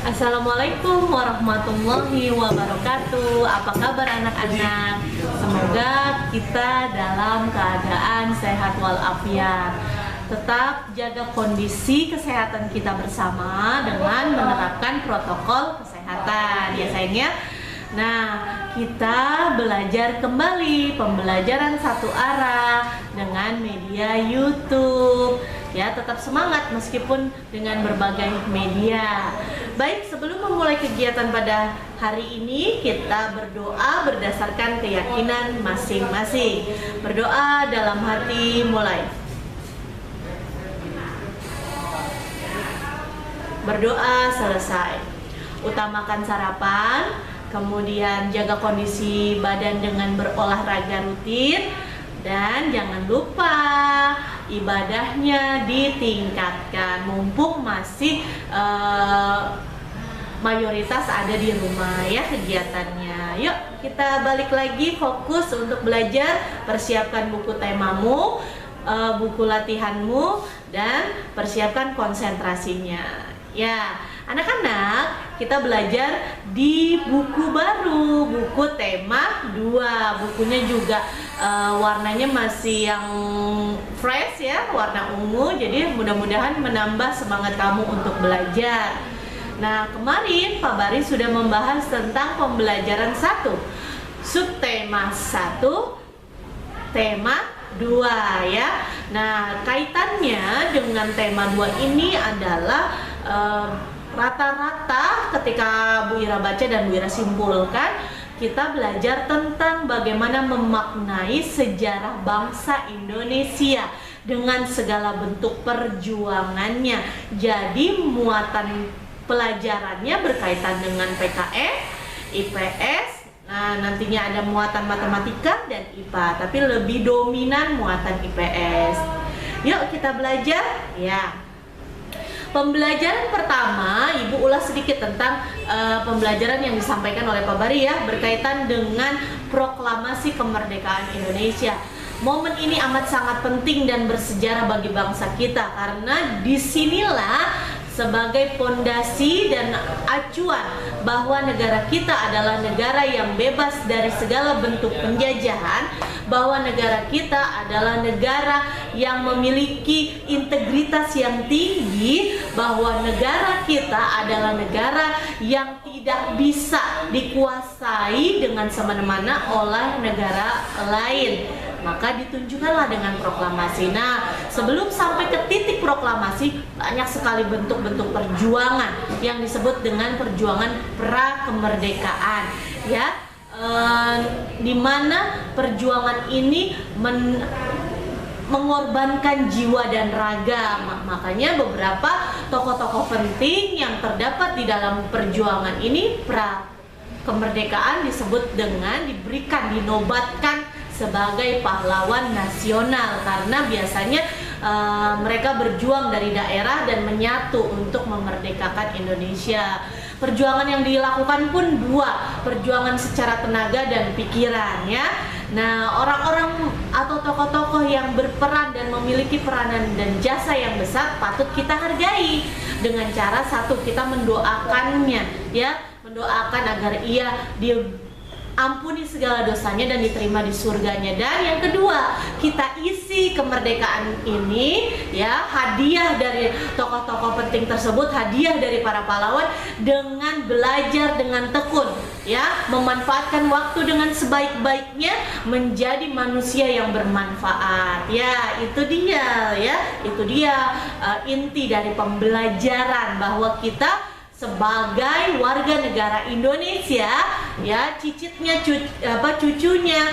Assalamualaikum warahmatullahi wabarakatuh. Apa kabar anak-anak? Semoga kita dalam keadaan sehat walafiat. Tetap jaga kondisi kesehatan kita bersama dengan menerapkan protokol kesehatan ya sayangnya. Nah, kita belajar kembali pembelajaran satu arah dengan media YouTube. Ya, tetap semangat meskipun dengan berbagai media. Baik, sebelum memulai kegiatan pada hari ini, kita berdoa berdasarkan keyakinan masing-masing. Berdoa dalam hati, mulai. Berdoa selesai. Utamakan sarapan, kemudian jaga kondisi badan dengan berolahraga rutin, dan jangan lupa ibadahnya ditingkatkan mumpung masih mayoritas ada di rumah ya kegiatannya. Yuk kita balik lagi fokus untuk belajar. Persiapkan buku temamu, buku latihanmu, dan persiapkan konsentrasinya. Ya, anak-anak, kita belajar di buku baru, buku tema 2. Bukunya juga warnanya masih yang fresh ya, warna ungu. Jadi mudah-mudahan menambah semangat kamu untuk belajar. Nah, kemarin Pak Bari sudah membahas tentang pembelajaran 1, subtema 1, tema 2 ya. Nah, kaitannya dengan tema 2 ini adalah rata-rata ketika Bu Ira baca dan Bu Ira simpulkan, kita belajar tentang bagaimana memaknai sejarah bangsa Indonesia dengan segala bentuk perjuangannya. Jadi muatan pelajarannya berkaitan dengan PKN, IPS. Nah, nantinya ada muatan matematika dan IPA, tapi lebih dominan muatan IPS. Yuk kita belajar ya. Pembelajaran pertama, Ibu ulas sedikit tentang pembelajaran yang disampaikan oleh Pak Bari ya, berkaitan dengan proklamasi kemerdekaan Indonesia. Momen ini amat sangat penting dan bersejarah bagi bangsa kita, karena disinilah sebagai pondasi dan acuan bahwa negara kita adalah negara yang bebas dari segala bentuk penjajahan, bahwa negara kita adalah negara yang memiliki integritas yang tinggi, bahwa negara kita adalah negara yang tidak bisa dikuasai dengan semena-mena oleh negara lain. Maka ditunjukkanlah dengan proklamasi. Nah, sebelum sampai ke titik proklamasi, banyak sekali bentuk-bentuk perjuangan yang disebut dengan perjuangan pra-kemerdekaan ya, di mana perjuangan ini mengorbankan jiwa dan raga. Makanya beberapa tokoh-tokoh penting yang terdapat di dalam perjuangan ini pra-kemerdekaan disebut dengan dinobatkan sebagai pahlawan nasional, karena biasanya mereka berjuang dari daerah dan menyatu untuk memerdekakan Indonesia. Perjuangan yang dilakukan pun 2, perjuangan secara tenaga dan pikiran ya. Nah, orang-orang atau tokoh-tokoh yang berperan dan memiliki peranan dan jasa yang besar patut kita hargai dengan cara 1, kita mendoakannya ya, mendoakan agar ia ampuni segala dosanya dan diterima di surganya. Dan yang kedua, kita isi kemerdekaan ini ya, hadiah dari tokoh-tokoh penting tersebut, hadiah dari para pahlawan, dengan belajar dengan tekun ya, memanfaatkan waktu dengan sebaik-baiknya menjadi manusia yang bermanfaat ya. Itu dia ya, itu dia inti dari pembelajaran, bahwa kita sebagai warga negara Indonesia ya, cicitnya cucunya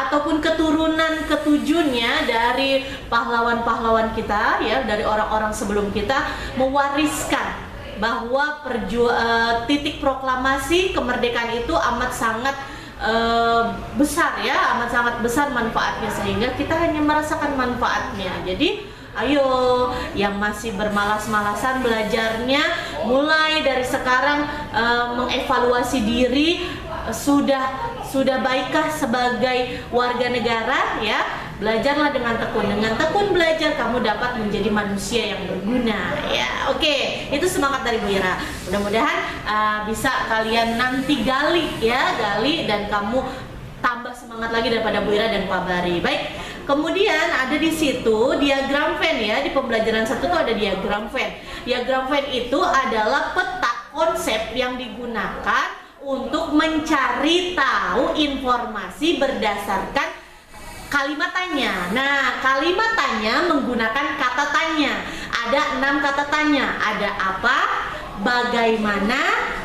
ataupun keturunan ketujuhnya dari pahlawan-pahlawan kita ya, dari orang-orang sebelum kita, mewariskan bahwa titik proklamasi kemerdekaan itu amat sangat besar ya, amat sangat besar manfaatnya, sehingga kita hanya merasakan manfaatnya. Jadi ayo yang masih bermalas-malasan belajarnya, mulai dari sekarang mengevaluasi diri, sudah baikkah sebagai warga negara ya, belajarlah dengan tekun. Dengan tekun belajar kamu dapat menjadi manusia yang berguna. Ya, oke. Itu semangat dari Bu Ira. Mudah-mudahan bisa kalian nanti gali dan kamu tambah semangat lagi daripada Bu Ira dan Pak Bari. Baik. Kemudian ada di situ diagram Venn ya, di pembelajaran 1 itu ada diagram Venn. Diagram Venn itu adalah peta konsep yang digunakan untuk mencari tahu informasi berdasarkan kalimat tanya. Nah, kalimat tanya menggunakan kata tanya. Ada 6 kata tanya. Ada apa, bagaimana,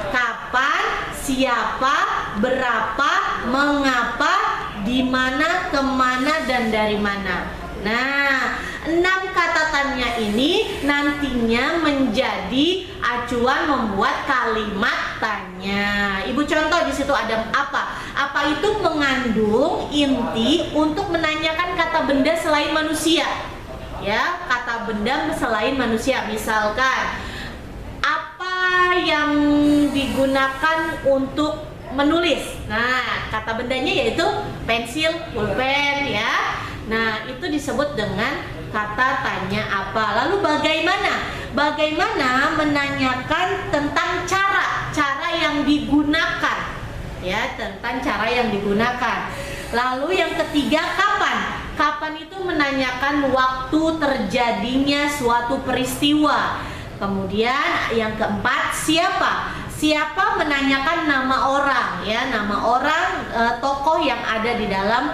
kapan, siapa, berapa, mengapa, di mana, kemana, dan dari mana. Nah, 6 kata tanya ini nantinya menjadi acuan membuat kalimat tanya. Ibu contoh di situ ada apa? Apa itu mengandung inti untuk menanyakan kata benda selain manusia. Ya, kata benda selain manusia. Misalkan apa yang digunakan untuk menulis. Nah, kata bendanya yaitu pensil, pulpen ya. Nah, itu disebut dengan kata tanya apa. Lalu bagaimana? Bagaimana menanyakan tentang cara yang digunakan. Ya, tentang cara yang digunakan. Lalu yang ketiga, kapan? Kapan itu menanyakan waktu terjadinya suatu peristiwa. Kemudian yang keempat, siapa? Siapa menanyakan nama orang ya, nama orang, tokoh yang ada di dalam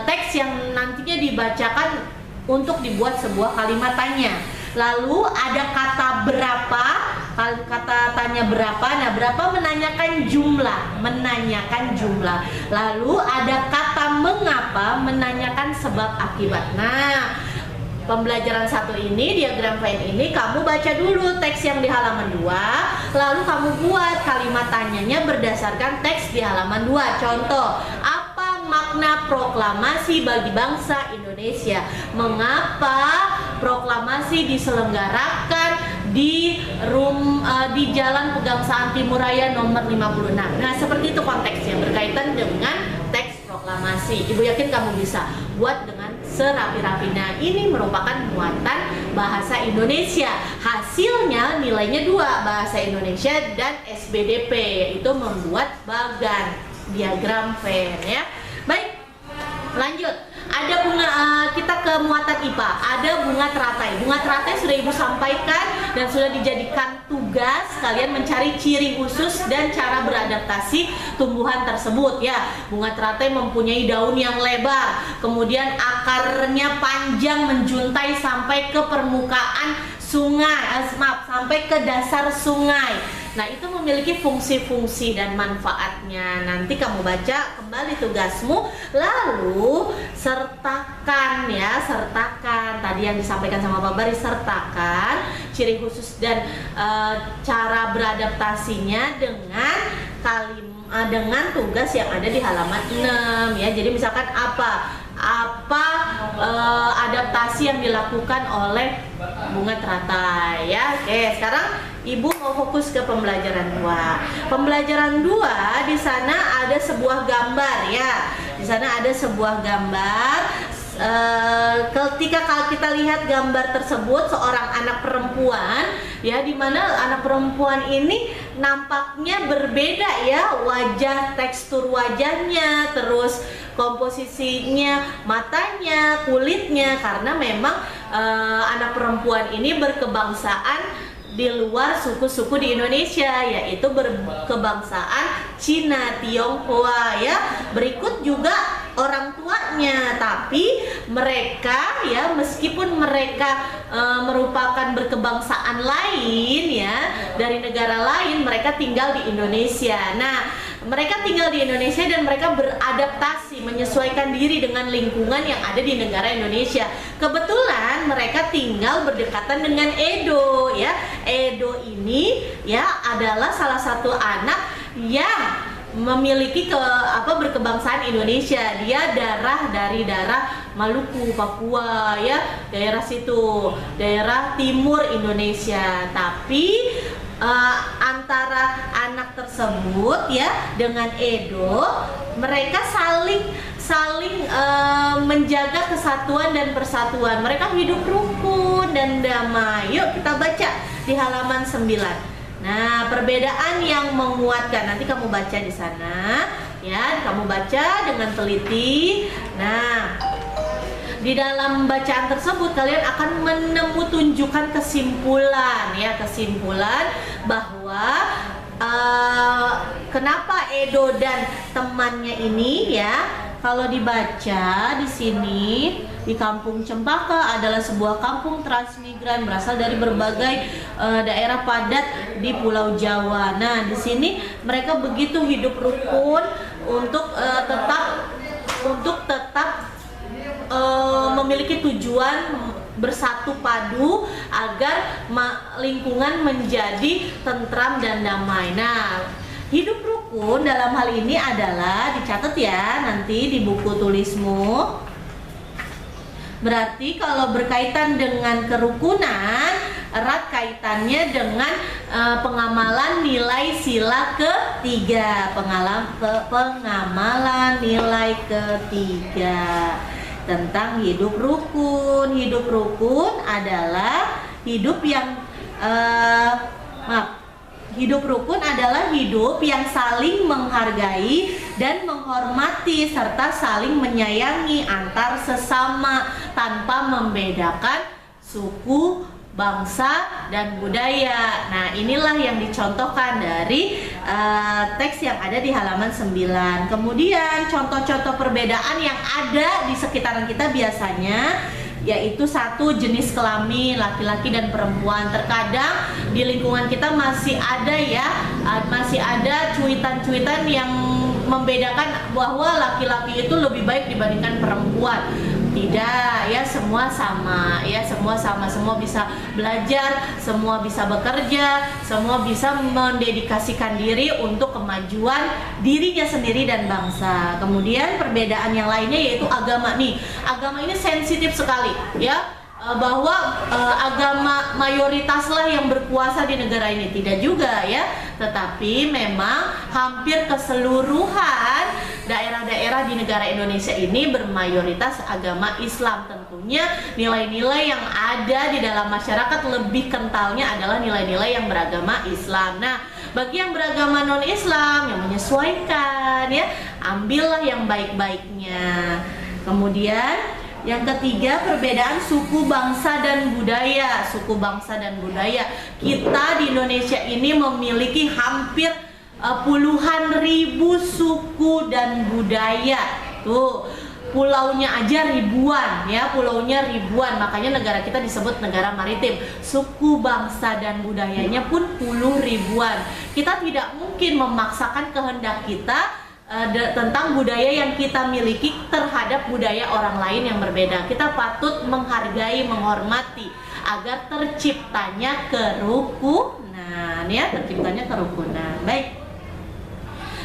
teks yang nantinya dibacakan untuk dibuat sebuah kalimat tanya. Lalu ada kata berapa, kata tanya berapa. Nah, berapa menanyakan jumlah. Lalu ada kata mengapa, menanyakan sebab akibat. Nah, pembelajaran 1 ini, diagram Venn ini, kamu baca dulu teks yang di halaman 2, lalu kamu buat kalimat tanyanya berdasarkan teks di halaman 2. Contoh, apa makna proklamasi bagi bangsa Indonesia? Mengapa proklamasi diselenggarakan di Jalan Pegangsaan Timur Raya nomor 56? Nah, seperti itu konteksnya berkaitan dengan teks proklamasi. Ibu yakin kamu bisa buat dengan serapi-rapi. Nah, ini merupakan muatan bahasa Indonesia. Hasilnya nilainya 2, bahasa Indonesia dan SBDP, yaitu membuat bagan diagram Venn ya. Baik, lanjut. Ada bunga, kita ke muatan IPA. Ada bunga teratai. Bunga teratai sudah Ibu sampaikan dan sudah dijadikan tugas kalian mencari ciri khusus dan cara beradaptasi tumbuhan tersebut ya. Bunga teratai mempunyai daun yang lebar, kemudian akarnya panjang menjuntai sampai ke permukaan sungai, sampai ke dasar sungai. Nah, itu memiliki fungsi-fungsi dan manfaatnya. Nanti kamu baca kembali tugasmu, lalu sertakan ya, sertakan tadi yang disampaikan sama Pak Bari, sertakan ciri khusus dan cara beradaptasinya dengan tugas yang ada di halaman 6 ya. Jadi misalkan apa adaptasi yang dilakukan oleh bunga teratai ya. Oke, sekarang Ibu mau fokus ke pembelajaran 2. Pembelajaran 2 di sana ada sebuah gambar ya. Di sana ada sebuah gambar. Ketika kita lihat gambar tersebut, seorang anak perempuan ya, dimana anak perempuan ini nampaknya berbeda ya, wajah, tekstur wajahnya, terus komposisinya, matanya, kulitnya, karena memang anak perempuan ini berkebangsaan di luar suku-suku di Indonesia, yaitu berkebangsaan Cina, Tionghoa ya. Berikut juga orang tuanya, tapi mereka ya, meskipun mereka merupakan berkebangsaan lain ya, dari negara lain, mereka tinggal di Indonesia. Nah, mereka tinggal di Indonesia dan mereka beradaptasi, menyesuaikan diri dengan lingkungan yang ada di negara Indonesia. Kebetulan mereka tinggal berdekatan dengan Edo ya. Edo ini ya adalah salah satu anak yang memiliki berkebangsaan Indonesia. Dia dari daerah Maluku, Papua ya, daerah situ, daerah timur Indonesia. Tapi antara anak tersebut ya dengan Edo, mereka saling menjaga kesatuan dan persatuan. Mereka hidup rukun dan damai. Yuk kita baca di halaman 9. Nah, perbedaan yang menguatkan, nanti kamu baca di sana, ya, kamu baca dengan teliti. Nah, di dalam bacaan tersebut kalian akan tunjukkan kesimpulan, ya, kesimpulan bahwa kenapa Edo dan temannya ini, ya, kalau dibaca di sini, di Kampung Cempaka adalah sebuah kampung transmigran berasal dari berbagai daerah padat di Pulau Jawa. Nah, di sini mereka begitu hidup rukun untuk tetap memiliki tujuan bersatu padu agar lingkungan menjadi tentram dan damai. Nah, hidup rukun dalam hal ini adalah, dicatat ya nanti di buku tulismu. Berarti kalau berkaitan dengan kerukunan, erat kaitannya dengan pengamalan nilai sila ketiga. Pengamalan nilai ketiga tentang hidup rukun. Hidup rukun adalah hidup yang hidup rukun adalah hidup yang saling menghargai dan menghormati serta saling menyayangi antar sesama tanpa membedakan suku, bangsa, dan budaya. Nah, inilah yang dicontohkan dari teks yang ada di halaman 9. Kemudian contoh-contoh perbedaan yang ada di sekitaran kita biasanya yaitu satu, jenis kelamin laki-laki dan perempuan. Terkadang di lingkungan kita masih ada masih ada cuitan-cuitan yang membedakan bahwa laki-laki itu lebih baik dibandingkan perempuan. Tidak, ya, semua sama, ya, semua sama, semua bisa belajar, semua bisa bekerja, semua bisa mendedikasikan diri untuk kemajuan dirinya sendiri dan bangsa. Kemudian perbedaan yang lainnya yaitu agama nih. Agama ini sensitif sekali, ya. Bahwa agama mayoritaslah yang berkuasa di negara ini, tidak juga, ya, tetapi memang hampir keseluruhan daerah-daerah di negara Indonesia ini bermayoritas agama Islam. Tentunya nilai-nilai yang ada di dalam masyarakat lebih kentalnya adalah nilai-nilai yang beragama Islam. Nah, bagi yang beragama non-Islam yang menyesuaikan, ya, ambillah yang baik-baiknya. Kemudian yang ketiga, perbedaan suku, bangsa, dan budaya. Suku, bangsa, dan budaya. Kita di Indonesia ini memiliki hampir puluhan ribu suku dan budaya. Tuh, pulaunya aja ribuan, ya, pulaunya ribuan. Makanya negara kita disebut negara maritim. Suku, bangsa, dan budayanya pun puluh ribuan. Kita tidak mungkin memaksakan kehendak kita tentang budaya yang kita miliki terhadap budaya orang lain yang berbeda. Kita patut menghargai, menghormati agar terciptanya kerukunan, ya, terciptanya kerukunan. Baik.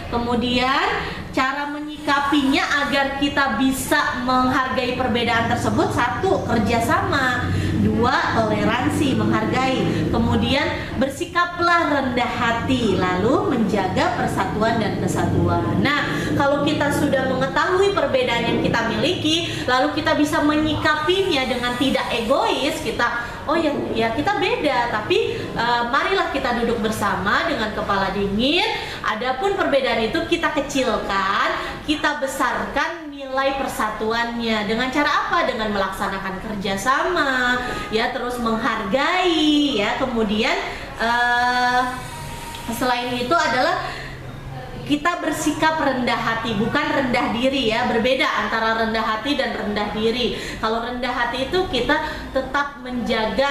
Kemudian cara menyikapinya agar kita bisa menghargai perbedaan tersebut: satu, kerjasama; dua, toleransi, menghargai; kemudian bersikaplah rendah hati, lalu menjaga persatuan dan kesatuan. Nah, kalau kita sudah mengetahui perbedaan yang kita miliki, lalu kita bisa menyikapinya dengan tidak egois. Kita, oh ya kita beda, tapi marilah kita duduk bersama dengan kepala dingin. Adapun perbedaan itu kita kecilkan, kita besarkan nilai persatuannya. Dengan cara apa? Dengan melaksanakan kerjasama, ya, terus menghargai, ya. Kemudian selain itu adalah kita bersikap rendah hati, bukan rendah diri, ya. Berbeda antara rendah hati dan rendah diri. Kalau rendah hati itu kita tetap menjaga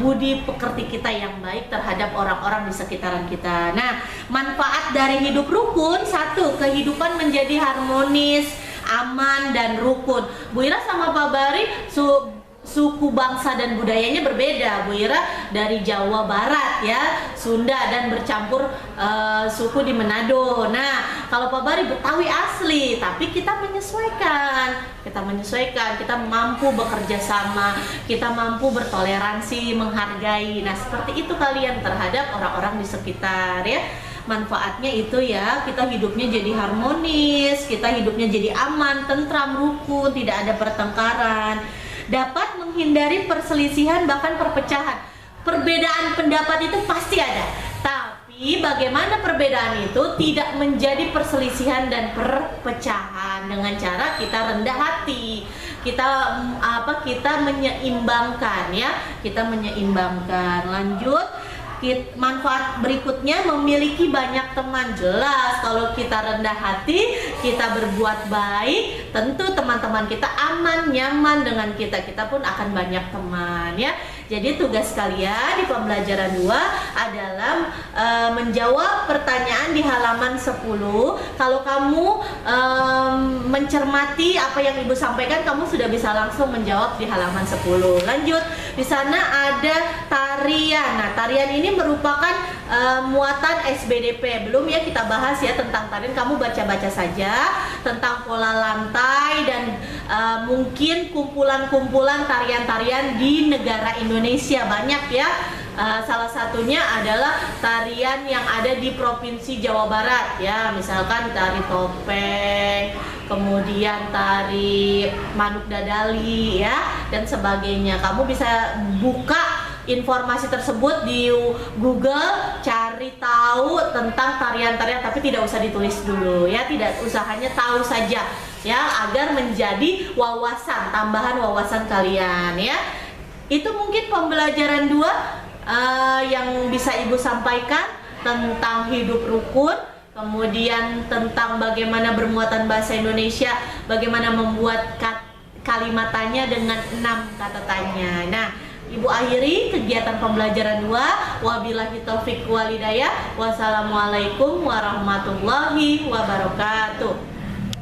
budi pekerti kita yang baik terhadap orang-orang di sekitaran kita. Nah, manfaat dari hidup rukun: satu, kehidupan menjadi harmonis, aman, dan rukun. Bu Ira sama Pak Bari suku, bangsa, dan budayanya berbeda. Bu Ira dari Jawa Barat, ya, Sunda, dan bercampur suku di Manado. Nah, kalau Pak Bari Betawi asli, tapi kita menyesuaikan, kita mampu bekerja sama, kita mampu bertoleransi, menghargai. Nah, seperti itu kalian terhadap orang-orang di sekitar, ya. manfaatnya itu ya, kita hidupnya jadi harmonis, kita hidupnya jadi aman, tentram, rukun, tidak ada pertengkaran, dapat menghindari perselisihan bahkan perpecahan. Perbedaan pendapat itu pasti ada, tapi bagaimana perbedaan itu tidak menjadi perselisihan dan perpecahan dengan cara kita rendah hati, kita menyeimbangkan ya, kita menyeimbangkan. Lanjut, manfaat berikutnya, memiliki banyak teman. Jelas kalau kita rendah hati, kita berbuat baik, tentu teman-teman kita aman, nyaman dengan kita, kita pun akan banyak teman ya. Jadi tugas kalian di pembelajaran 2 adalah menjawab pertanyaan di halaman 10. Kalau kamu mencermati apa yang Ibu sampaikan, kamu sudah bisa langsung menjawab di halaman 10. Lanjut, di sana ada tarian. Nah, tarian ini merupakan muatan SBDP. Belum ya kita bahas ya tentang tarian, kamu baca-baca saja tentang pola lantai dan mungkin kumpulan-kumpulan tarian-tarian di negara Indonesia banyak ya. Salah satunya adalah tarian yang ada di Provinsi Jawa Barat ya, misalkan tari topeng, kemudian tari manuk dadali ya, dan sebagainya. Kamu bisa buka informasi tersebut di Google, cari tahu tentang tarian-tarian, tapi tidak usah ditulis dulu ya, tidak usah, hanya tahu saja ya, agar menjadi wawasan, tambahan wawasan kalian ya. Itu mungkin pembelajaran 2 yang bisa Ibu sampaikan tentang hidup rukun, kemudian tentang bagaimana bermuatan bahasa Indonesia, bagaimana membuat kalimatannya dengan 6 kata tanya. Nah, Ibu akhiri kegiatan pembelajaran 2. Wabillahi taufik wal hidayah. Wassalamualaikum warahmatullahi wabarakatuh.